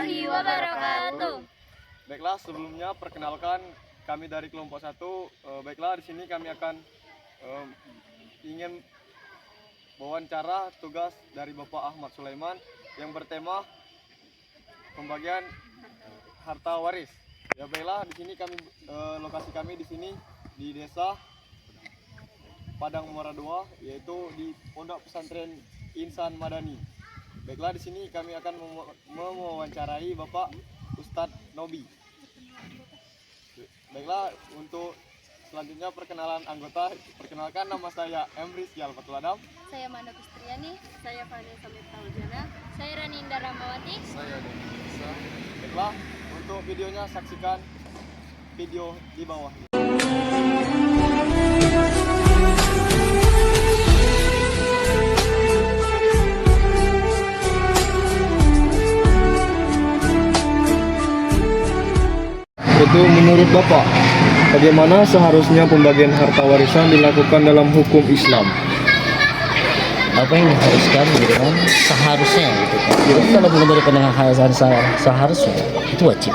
warahmatullahi wabarakatuh. Baiklah, sebelumnya perkenalkan kami dari kelompok 1. Baiklah, di sini kami akan ingin wawancara tugas dari Bapak Ahmad Sulaiman yang bertema pembagian harta waris. Ya baiklah, di sini kami lokasi kami di sini di Desa Padang Muara II, yaitu di Pondok Pesantren Insan Madani. Baiklah, di sini kami akan mewawancarai Bapak Ustadz Nobi. Baiklah, untuk selanjutnya perkenalan anggota. Perkenalkan, nama saya Emri Syalfatul Adam. Saya Manda Kustriani. Saya Vanessa Mirtaujana. Saya Rani Indah Ramawati. Saya Doni Isa. Baiklah, untuk videonya saksikan video di bawah. Itu menurut Bapak, bagaimana seharusnya pembagian harta warisan dilakukan dalam hukum Islam? Apa yang diharuskan gitu kan, seharusnya gitu kan. Jadi kalau menurut pandangan saya seharusnya itu wajib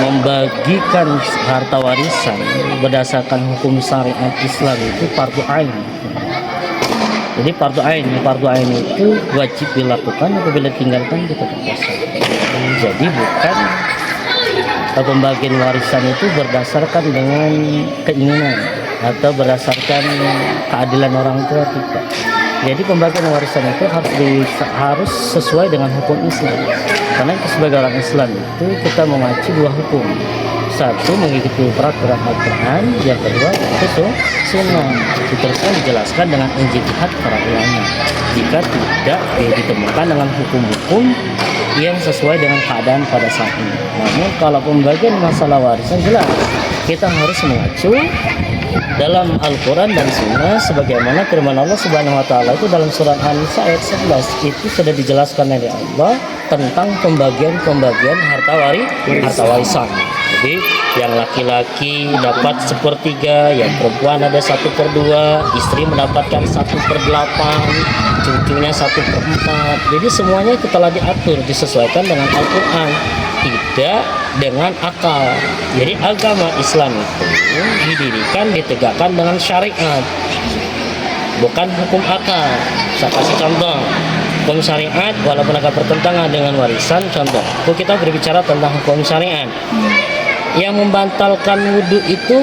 membagikan harta warisan berdasarkan hukum syariat Islam itu fardu ain. Jadi fardu ain itu wajib dilakukan, apabila tinggalkan kita berdosa. Jadi bukan pembagian warisan itu berdasarkan dengan keinginan atau berdasarkan keadilan orang tua kita. Jadi pembagian warisan itu harus sesuai dengan hukum Islam. Karena sebagai orang Islam itu kita mengacu dua hukum. Satu, mengikuti peraturan Al-Quran. Yang kedua, itu sunnah. Diteruskan dijelaskan dengan ijtihad para ulama. Jika tidak ditemukan dengan hukum-hukum yang sesuai dengan keadaan pada saat ini. Namun kalau pembagian masalah warisan jelas kita harus mengacu dalam Al-Quran dan Sunnah, sebagaimana firman Allah Subhanahu Wa Taala itu dalam surat An-Nisa ayat 11 itu sudah dijelaskan oleh Allah tentang pembagian harta warisan. Jadi yang laki-laki dapat 1/3, yang perempuan ada 1/2, istri mendapatkan 1/8, cucunya 1/4. Jadi semuanya itu telah diatur, disesuaikan dengan Al-Quran, tidak dengan akal. Jadi agama Islam itu didirikan, ditegakkan dengan syariat, bukan hukum akal. Saya kasih contoh, hukum syariat walaupun agak bertentangan dengan warisan. Contoh, kita berbicara tentang hukum syariat. Yang membatalkan wudhu itu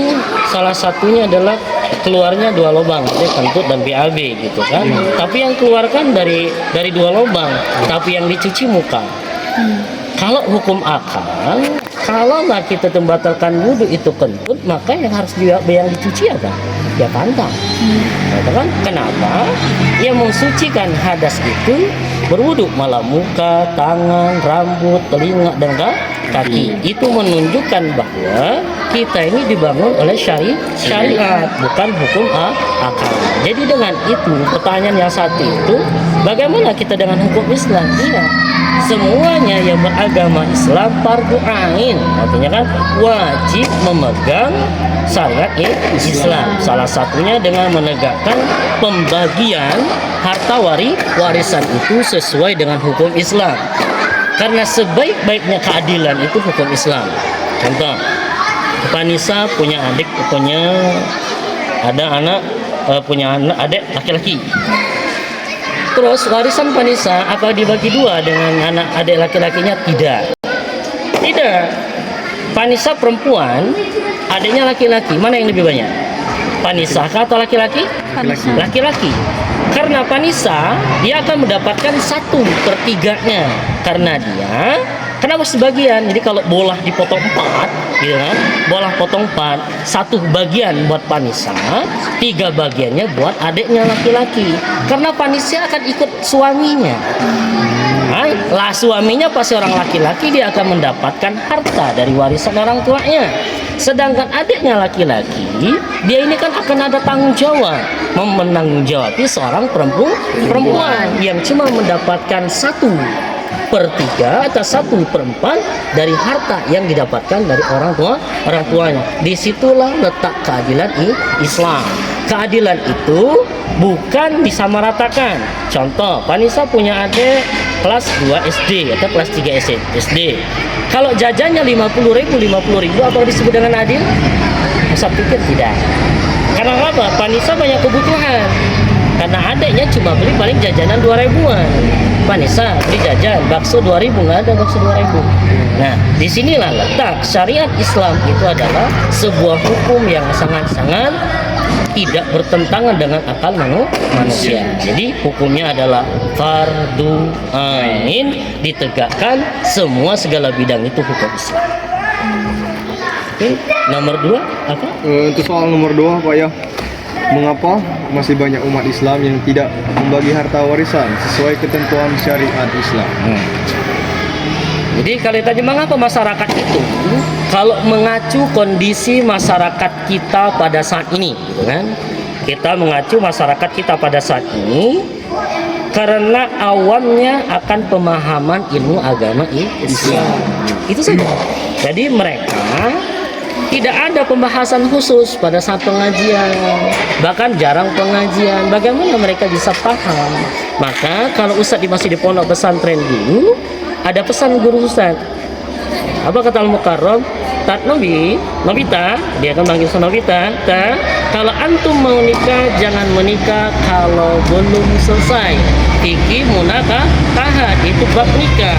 salah satunya adalah keluarnya 2 lubang, jadi kentut dan BAB gitu kan. Tapi yang keluarkan dari 2 lubang, tapi yang dicuci muka. Kalau hukum akal, kalau kita membatalkan wudhu itu kentut, maka yang harus yang dicuci apa? Ya pantat. Kan? Kenapa? Yang mensucikan hadas itu berwudhu, malah muka, tangan, rambut, telinga, dan kaki. Itu menunjukkan bahwa kita ini dibangun oleh syariat, bukan hukum akal. Jadi dengan itu, pertanyaan yang satu itu, bagaimana kita dengan hukum Islam? Iya, semuanya yang beragama Islam fardu ain, artinya kan wajib memegang syariat Islam. Salah satunya dengan menegakkan pembagian harta warisan itu sesuai dengan hukum Islam. Karena sebaik-baiknya keadilan itu hukum Islam. Contoh, Vanessa punya adik, punya adik laki-laki. Terus warisan Vanessa apa dibagi 2 dengan adik laki-lakinya? Tidak. Vanessa perempuan, adiknya laki-laki. Mana yang lebih banyak? Vanessa atau laki-laki? Laki-laki. Karena Vanessa dia akan mendapatkan 1/3-nya. Karena dia kenapa sebagian? Jadi kalau bola dipotong 4, gitu kan? Bola potong 4, 1 bagian buat Vanessa, 3 bagiannya buat adiknya laki-laki. Karena Vanessa akan ikut suaminya. Lah suaminya pasti orang laki-laki, dia akan mendapatkan harta dari warisan orang tuanya. Sedangkan adiknya laki-laki, dia ini kan akan ada tanggung jawab, menanggung-jawabi seorang perempuan yang cuma mendapatkan 1/3 atau 1/4 dari harta yang didapatkan dari orang tuanya. Disitulah letak keadilan Islam. Keadilan itu bukan disamaratakan. Contoh, Panisa punya adik kelas 2 SD atau kelas 3 SD. Kalau jajannya 50.000 apa disebut dengan adil? Saya pikir tidak. Karena apa? Panisa banyak kebutuhan. Karena adiknya cuma beli paling jajanan 2.000-an. Panisa beli jajan bakso 2.000, nggak ada bakso 2.000. Nah, disinilah letak syariat Islam itu adalah sebuah hukum yang sangat-sangat tidak bertentangan dengan akal manusia. Jadi hukumnya adalah fardu ain, ditegakkan semua segala bidang itu hukum Islam. Oke, nomor 2 apa? Untuk soal nomor 2 Pak ya, mengapa masih banyak umat Islam yang tidak membagi harta warisan sesuai ketentuan syariat Islam? Jadi kalau tanya mengapa masyarakat itu, kalau mengacu kondisi masyarakat kita pada saat ini, gitu kan? Kita mengacu masyarakat kita pada saat ini karena awamnya akan pemahaman ilmu agama Islam. Itu saja. Jadi mereka tidak ada pembahasan khusus pada saat pengajian, bahkan jarang pengajian. Bagaimana mereka bisa paham? Maka kalau Ustadz masih di pondok pesantren dulu, ada pesan guru Ustadz. Apa kata Al-Mukarram? Tat Nobita, dia akan panggil Nobita. Kalau antum mau nikah, jangan menikah kalau belum selesai. Fikih munakah tahat, itu bab nikah.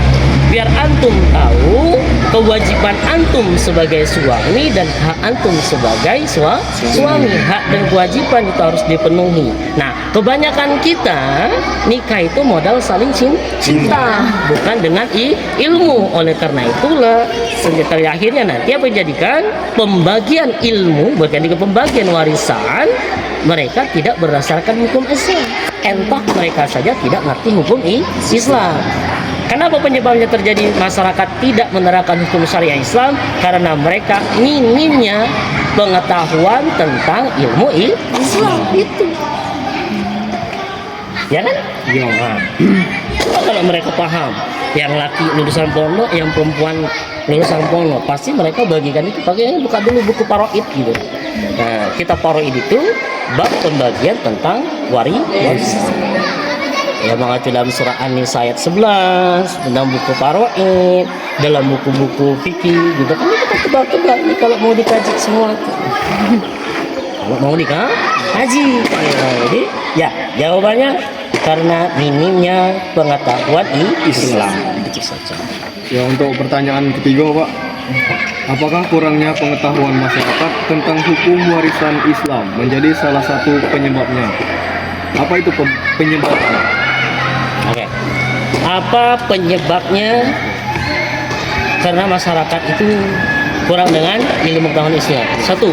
Biar antum tahu kewajiban antum sebagai suami dan hak antum sebagai suami. Hak dan kewajiban itu harus dipenuhi. Nah, kebanyakan kita nikah itu modal saling cinta, bukan dengan ilmu. Oleh karena itulah senjata akhirnya nanti apa yang dijadikan pembagian ilmu, bukan juga pembagian warisan, mereka tidak berdasarkan hukum Islam. Entah mereka saja tidak ngerti hukum Islam. Kenapa penyebabnya terjadi masyarakat tidak menerapkan hukum syariah Islam? Karena mereka minimnya pengetahuan tentang ilmu Islam itu. Ya kan? Ya. Nah, kalau mereka paham, yang laki lulusan pondok, yang perempuan lulusan pondok, pasti mereka bagikan itu. Pakainya buka dulu buku paroid gitu. Nah, kita paroid itu bab pembagian tentang warisan. Ya, mengacu dalam surah An-Nisa ayat 11, dalam buku paroid, dalam buku-buku fikih gitu kan, kita tebak-tebak nih kalau mau dikaji semua. Kalau mau dikaji. Jadi ya jawabannya karena minimnya pengetahuan Islam. Itu saja. Ya, untuk pertanyaan ketiga Pak, apakah kurangnya pengetahuan masyarakat tentang hukum warisan Islam menjadi salah satu penyebabnya? Apa itu penyebabnya? Oke. Apa penyebabnya? Karena masyarakat itu kurang dengan ilmu pengetahuan Islam. Satu,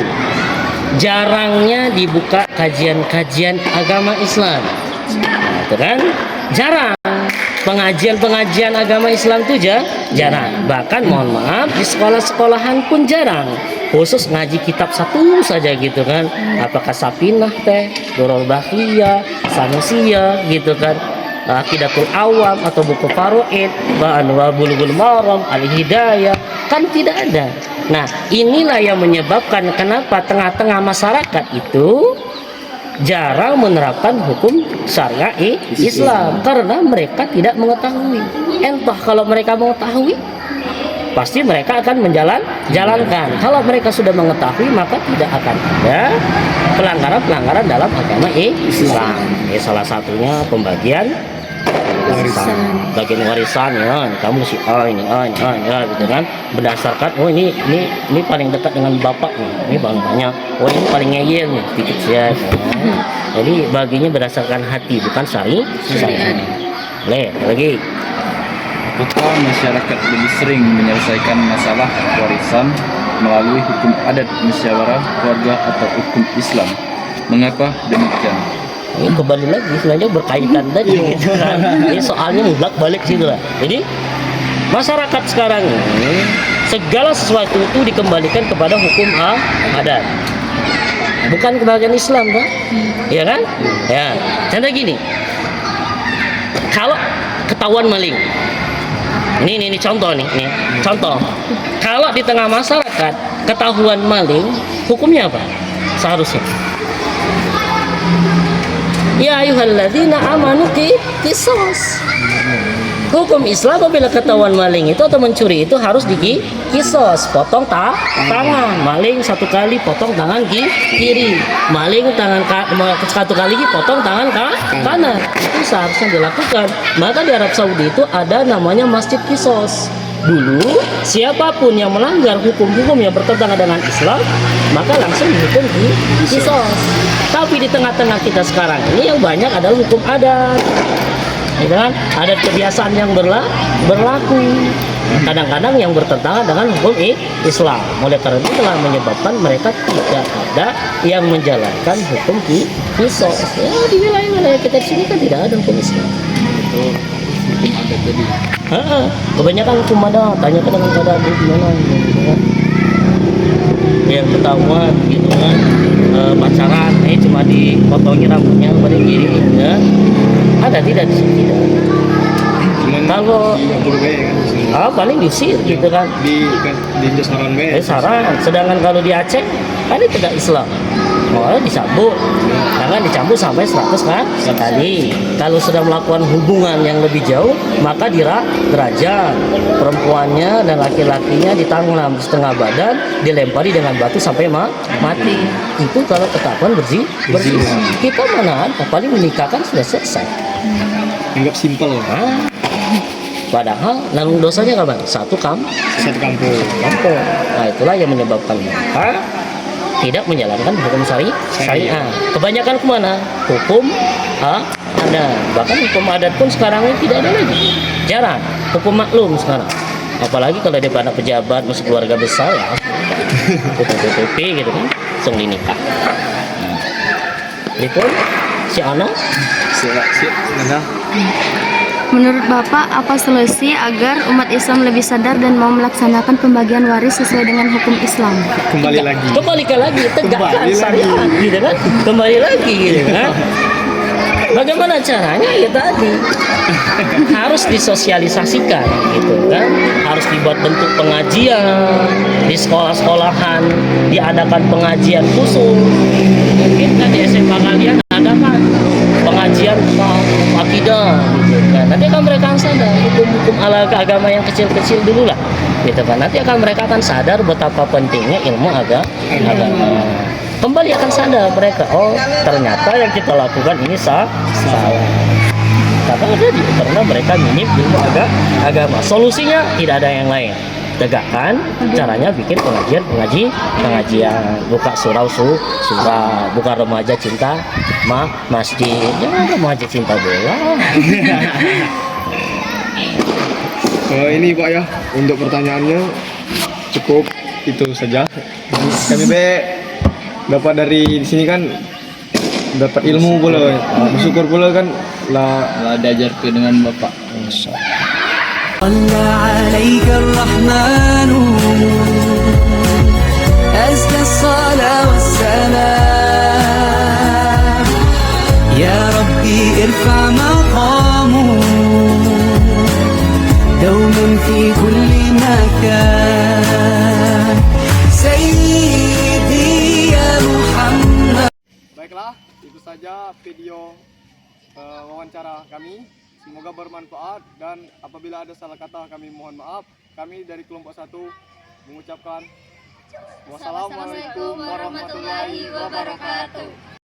jarangnya dibuka kajian-kajian agama Islam. Nah, itu kan jarang. Pengajian agama Islam itu jarang. Bahkan mohon maaf di sekolah-sekolahan pun jarang. Khusus ngaji kitab satu saja gitu kan. Apakah Sapinah teh, Durrul Bahiyah, Sanusiyah gitu kan. Aqidatul Awam atau buku Faroid, Bulughul Maram, Al-Hidayah, kan tidak ada. Nah, inilah yang menyebabkan kenapa tengah-tengah masyarakat itu jarang menerapkan hukum syariah Islam karena mereka tidak mengetahui. Entah kalau mereka mengetahui, pasti mereka akan menjalankan. Kalau mereka sudah mengetahui, maka tidak akan ada pelanggaran-pelanggaran dalam agama Islam. Salah satunya pembagian bagian warisan ya, kamu si ini gitu kan, berdasarkan ini paling dekat dengan bapak nih, ini banyak, ini paling ngeyel nih sedikit ya. Jadi baginya berdasarkan hati bukan syariat. Lagi apakah masyarakat lebih sering menyelesaikan masalah warisan melalui hukum adat musyawarah keluarga atau hukum Islam? Mengapa demikian? Ini kembali lagi sebenarnya berkaitan tadi gitu kan. Ini soalnya mutlak balik situ lah. Jadi masyarakat sekarang ini segala sesuatu itu dikembalikan kepada hukum adat, bukan kebagian Islam kan? Ya kan? Ya. Contoh gini, kalau ketahuan maling, ini contoh nih, contoh. Kalau di tengah masyarakat ketahuan maling, hukumnya apa? Seharusnya Ya ayyuhalladzina amanu qisas. Hukum Islam apabila ketahuan maling itu atau mencuri itu harus kisos, potong tangan. Maling satu kali potong tangan kiri, maling satu kali potong tangan kanan. Itu seharusnya dilakukan. Maka di Arab Saudi itu ada namanya masjid kisos. Dulu siapapun yang melanggar hukum-hukum yang bertentangan dengan Islam maka langsung dihukum kisos. Tapi di tengah-tengah kita sekarang ini yang banyak adalah hukum adat. Gitu kan? Adat kebiasaan yang berlaku kadang-kadang yang bertentangan dengan hukum Islam. Oleh karena itu telah menyebabkan mereka tidak ada yang menjalankan hukum kisos. Ya, di wilayah-wilayah kita di sini kan tidak ada hukum Islam. Itu hukum adat tadi. Kebanyakan hukum adat, tanyakan dengan keadaan di mana gitu kan. Yang ketahuan gitu kan, pacaran cuma dipotongin rambutnya paling kiri ya. Ada tidak di sini tidak. Kalau paling diusir gitu kan. Di saran Saran. Sedangkan kalau di Aceh kan itu tidak Islam. Dicambuk, jangan dicambuk sampai 100 kali. Kalau sudah melakukan hubungan yang lebih jauh, maka derajat perempuannya dan laki-lakinya ditanglam setengah badan, dilempari dengan batu sampai mati. Itu kalau ketahuan berzina. Kita mana paling menikahkan sudah selesai. Anggap simpel. Padahal nanggung dosanya kapan? Satu kampung. Nah itulah yang menyebabkan mereka tidak menjalankan hukum syariah. Kebanyakan kemana? Hukum adat. Bahkan hukum adat pun sekarang ini tidak ada lagi. Jarang. Hukum maklum sekarang. Apalagi kalau dia anak pejabat, masih keluarga besar ya. PPP gitu kan, langsung dinikah. Itu si Ana. Menurut Bapak, apa solusi agar umat Islam lebih sadar dan mau melaksanakan pembagian waris sesuai dengan hukum Islam? Kembalikan lagi, tegakkan syariat, gitu kan? Kembali lagi, gitu kan? Bagaimana caranya? Ya tadi harus disosialisasikan, gitu kan? Harus dibuat bentuk pengajian di sekolah-sekolahan, diadakan pengajian khusus. Mungkin kan di SMA kalian adakan pengajian tentang akidah, gitu kan? Nanti akan mereka sadar hukum-hukum ala agama yang kecil-kecil dulu lah, gitu kan? Nanti mereka akan sadar betapa pentingnya ilmu agama. Kembali akan sadar mereka, oh ternyata yang kita lakukan ini salah. Karena mereka minim ilmu agama. Solusinya tidak ada yang lain. Tegakkan, caranya bikin pengajian, buka surau, buka remaja cinta masjid, jangan remaja cinta bola. Ini Pak ya, untuk pertanyaannya cukup itu saja. Kami dapat dari sini kan dapat ilmu pula, bersyukur pula kan lah diajar ke dengan Bapak. صلى عليك الرحمن أزكى الصلاة والسلام يا ربي ارفع مقامه دوما في كل مكان سيدي يا محمد. Baiklah, itu saja video wawancara kami. Semoga bermanfaat dan apabila ada salah kata kami mohon maaf. Kami dari kelompok 1 mengucapkan wassalamualaikum warahmatullahi wabarakatuh.